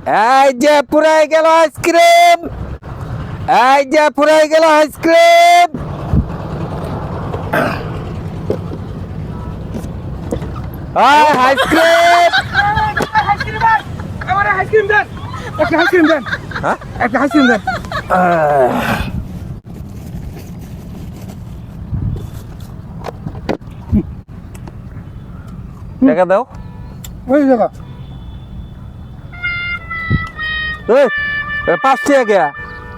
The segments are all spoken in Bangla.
এই যে পুরাই গেল আইসক্রিম, এই যে পুরাই গেল আইসক্রিম। আইসক্রিম আমার আইসক্রিম দেন, একটা আইসক্রিম দেন, হ্যাঁ একটা আইসক্রিম দেন। টাকা দাও। ওই জায়গা এই, 5 টাকা কে?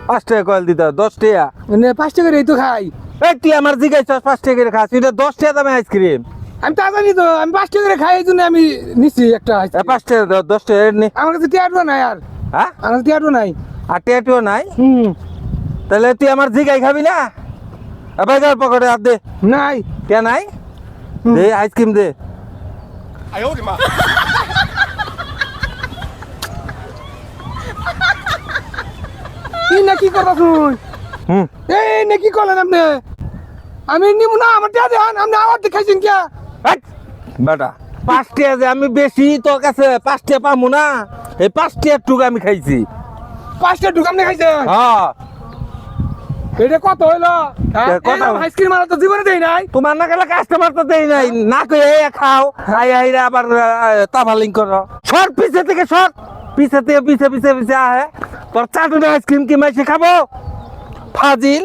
5 টাকা কয়েল দিতে হবে, 10 টাকা। মানে 5 টাকা এই তো খাই। এই তুই আমার জিগাইছ 5 টাকা করে খাস, এটা 10 টাকা দামে আইসক্রিম। আমি তা জানি তো, আমি 5 টাকা করে খাই, এই জন্য আমি নিচ্ছি একটা আইসক্রিম। 5 টাকা দাও, 10 টাকা নি। আমার কাছে টিয়াটো নাই আর, হ্যাঁ আমার কাছে টিয়াটো নাই। আর টিয়াটিও নাই, হুম, তাহলে তুই আমার জিগাই খাবি না? এবার যার পকেটে হাত দে। নাই। কে নাই? দে আইসক্রিম দে। এই না কি করবা শুন, হুম এই না কি করলেন আপনি? আমি নিব না, আমার টিয়া দেন, আপনি আবার দেখাইছেন কে? এই, বেটা 5 টাকা যে আমি বেশি তোর কাছে 5 টাকা পাবো না, এই 5 টাকার টুক আমি খাইছি। 5 টাকা ঢুকাম দেখাইছেন? হ্যাঁ এটা কত হইলো? কত? আইসক্রিম আর তো জীবনে দেই নাই। তোমার না গেলে কাস্টমার তো দেই নাই, না কই খাও আই আইরা আবার তাবালিং করো। সর পিছে থেকে সর, পিছে থেকে পিছে পিছে পিছে আহে। তোর চাটুনা আইসক্রিম কি মাইসে খাবো? ফাজিল।